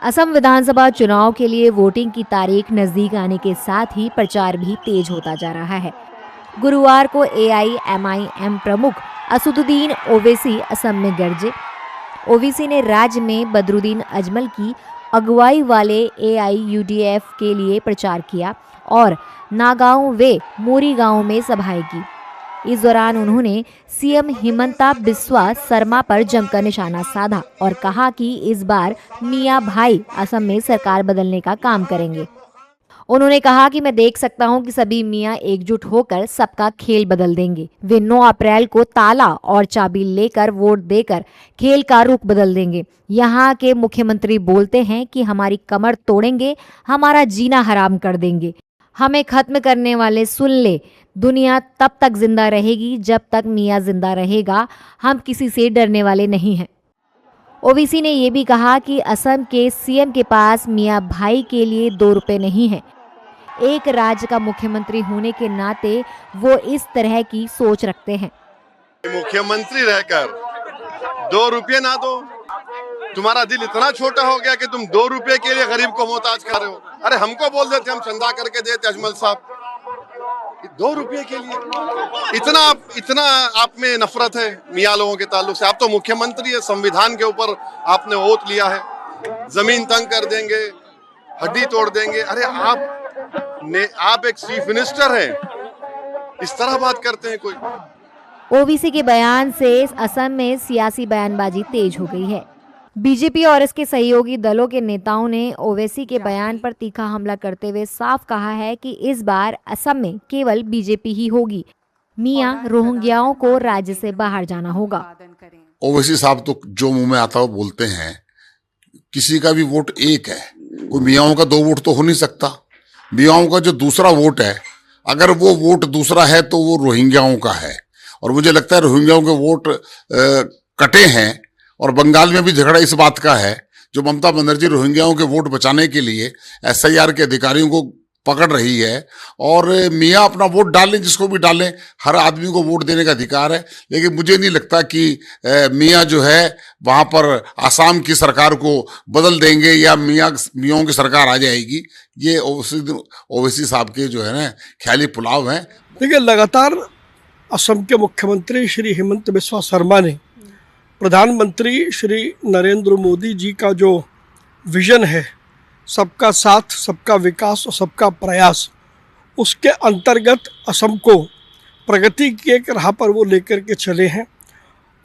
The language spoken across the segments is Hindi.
असम विधानसभा चुनाव के लिए वोटिंग की तारीख नजदीक आने के साथ ही प्रचार भी तेज होता जा रहा है। गुरुवार को AIMIM प्रमुख असदुद्दीन ओवैसी असम में गरजे। ओवैसी ने राज्य में बदरुद्दीन अजमल की अगुवाई वाले AIUDF के लिए प्रचार किया और नागांव व मोरीगांव में सभाएं की। इस दौरान उन्होंने सीएम हिमंता बिस्वा शर्मा पर जमकर निशाना साधा और कहा कि इस बार मियां भाई असम में सरकार बदलने का काम करेंगे। उन्होंने कहा कि मैं देख सकता हूं कि सभी मियां एकजुट होकर सबका खेल बदल देंगे। वे 9 अप्रैल को ताला और चाबी लेकर वोट देकर खेल का रुख बदल देंगे। यहाँ के मुख्यमंत्री बोलते हैं कि हमारी कमर तोड़ेंगे, हमारा जीना हराम कर देंगे। हमें खत्म करने वाले सुन ले, दुनिया तब तक जिंदा रहेगी जब तक मियां जिंदा रहेगा। हम किसी से डरने वाले नहीं हैं। ओवैसी ने यह भी कहा कि असम के सीएम के पास मियां भाई के लिए 2 रुपए नहीं है। एक राज्य का मुख्यमंत्री होने के नाते वो इस तरह की सोच रखते हैं। मुख्यमंत्री रहकर 2 रुपये ना दो, तुम्हारा दिल इतना छोटा हो गया कि तुम 2 रुपये के लिए गरीब को मोहताज कर रहे हो। अरे हमको बोल देते, हम चंदा करके देते अजमल साहब। 2 रुपये के लिए इतना आप में नफरत है मियां लोगों के ताल्लुक से। आप तो मुख्यमंत्री है, संविधान के ऊपर आपने ओथ लिया है, जमीन तंग कर देंगे, हड्डी तोड़ देंगे। अरे आप एक चीफ मिनिस्टर हैं, इस तरह बात करते हैं कोई। ओवैसी के बयान से असम में सियासी बयानबाजी तेज हो गई है। बीजेपी और इसके सहयोगी दलों के नेताओं ने ओवैसी के बयान पर तीखा हमला करते हुए साफ कहा है कि इस बार असम में केवल बीजेपी ही होगी। मियां रोहिंग्याओं को राज्य से बाहर जाना होगा। ओवैसी साहब तो जो मुंह में आता है बोलते हैं। किसी का भी वोट एक है, कोई मियाओं का 2 वोट तो हो नहीं सकता। मियाओं का जो दूसरा वोट है, अगर वो वोट दूसरा है तो वो रोहिंग्याओं का है। और मुझे लगता है रोहिंग्याओं के वोट कटे हैं। और बंगाल में भी झगड़ा इस बात का है, जो ममता बनर्जी रोहिंग्याओं के वोट बचाने के लिए SIR के अधिकारियों को पकड़ रही है। और मियां अपना वोट डालें, जिसको भी डालें, हर आदमी को वोट देने का अधिकार है। लेकिन मुझे नहीं लगता कि मियां जो है वहां पर आसाम की सरकार को बदल देंगे या मियाओं की सरकार आ जाएगी। ये ओवैसी साहब के जो है ना ख्याली पुलाव हैं। देखिए, लगातार असम के मुख्यमंत्री श्री हिमंत बिस्वा शर्मा ने प्रधानमंत्री श्री नरेंद्र मोदी जी का जो विजन है, सबका साथ, सबका विकास और सबका प्रयास, उसके अंतर्गत असम को प्रगति की एक राह पर वो लेकर के चले हैं।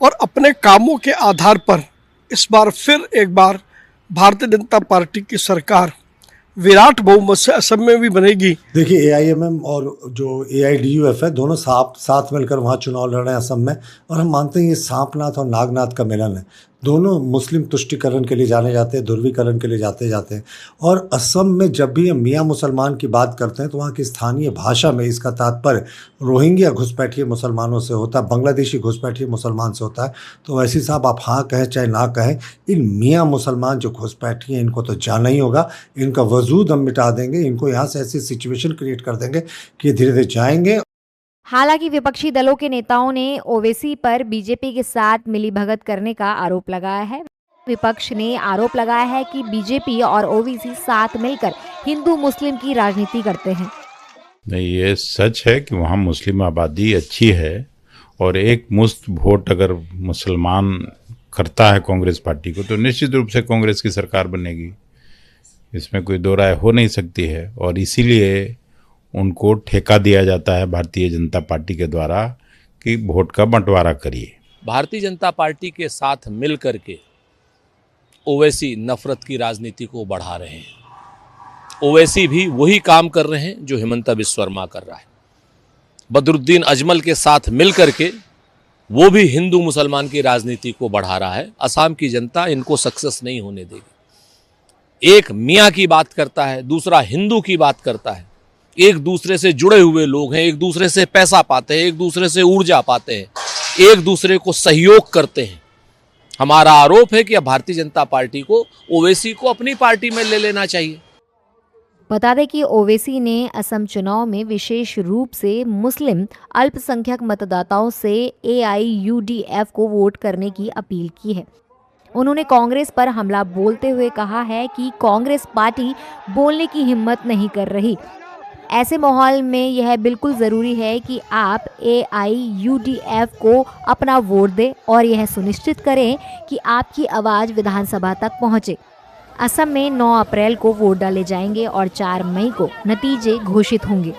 और अपने कामों के आधार पर इस बार फिर एक बार भारतीय जनता पार्टी की सरकार विराट बहुमत से असम में भी बनेगी। देखिए, AIMM और जो AIDUF है, दोनों साथ मिलकर वहाँ चुनाव लड़ रहे हैं असम में। और हम मानते हैं ये सांपनाथ और नागनाथ का मिलन है। दोनों मुस्लिम तुष्टिकरण के लिए जाने जाते हैं, ध्रुवीकरण के लिए जाते हैं। और असम में जब भी हम मियाँ मुसलमान की बात करते हैं तो वहाँ की स्थानीय भाषा में इसका तात्पर्य रोहिंग्या घुसपैठिए मुसलमानों से होता है, बांग्लादेशी घुसपैठिए मुसलमान से होता है। तो वैसे साहब, आप हाँ कहें चाहे ना कहें, इन मियाँ मुसलमान जो घुसपैठिए, इनको तो जाना ही होगा। इनका वजूद हम मिटा देंगे, इनको यहाँ से ऐसी सिचुएशन क्रिएट कर देंगे कि धीरे धीरे जाएंगे। हालांकि विपक्षी दलों के नेताओं ने ओवैसी पर बीजेपी के साथ मिलीभगत करने का आरोप लगाया है। विपक्ष ने आरोप लगाया है कि बीजेपी और ओवैसी साथ मिलकर हिंदू मुस्लिम की राजनीति करते हैं। नहीं, ये सच है कि वहाँ मुस्लिम आबादी अच्छी है और एक मुश्त वोट अगर मुसलमान करता है कांग्रेस पार्टी को तो निश्चित रूप से कांग्रेस की सरकार बनेगी। इसमें कोई दो राय हो नहीं सकती है। और इसीलिए उनको ठेका दिया जाता है भारतीय जनता पार्टी के द्वारा कि वोट का बंटवारा करिए। भारतीय जनता पार्टी के साथ मिल करके ओवैसी नफरत की राजनीति को बढ़ा रहे हैं। ओवैसी भी वही काम कर रहे हैं जो हिमंता बिस्वा शर्मा कर रहा है। बदरुद्दीन अजमल के साथ मिल करके वो भी हिंदू मुसलमान की राजनीति को बढ़ा रहा है। असम की जनता इनको सक्सेस नहीं होने देगी। एक मियाँ की बात करता है, दूसरा हिंदू की बात करता है। एक दूसरे से जुड़े हुए लोग हैं, एक दूसरे से पैसा पाते हैं, एक दूसरे से ऊर्जा पाते हैं, एक दूसरे को सहयोग करते हैं। हमारा आरोप है कि अब भारतीय जनता पार्टी को ओवैसी को अपनी पार्टी में ले लेना चाहिए। बता दें कि ओवैसी ने असम चुनाव में विशेष रूप से मुस्लिम अल्पसंख्यक मतदाताओं से AIUDF को वोट करने की अपील की है। उन्होंने कांग्रेस पर हमला बोलते हुए कहा है कि कांग्रेस पार्टी बोलने की हिम्मत नहीं कर रही। ऐसे माहौल में यह बिल्कुल ज़रूरी है कि आप AIUDF को अपना वोट दें और यह सुनिश्चित करें कि आपकी आवाज़ विधानसभा तक पहुंचे। असम में 9 अप्रैल को वोट डाले जाएंगे और 4 मई को नतीजे घोषित होंगे।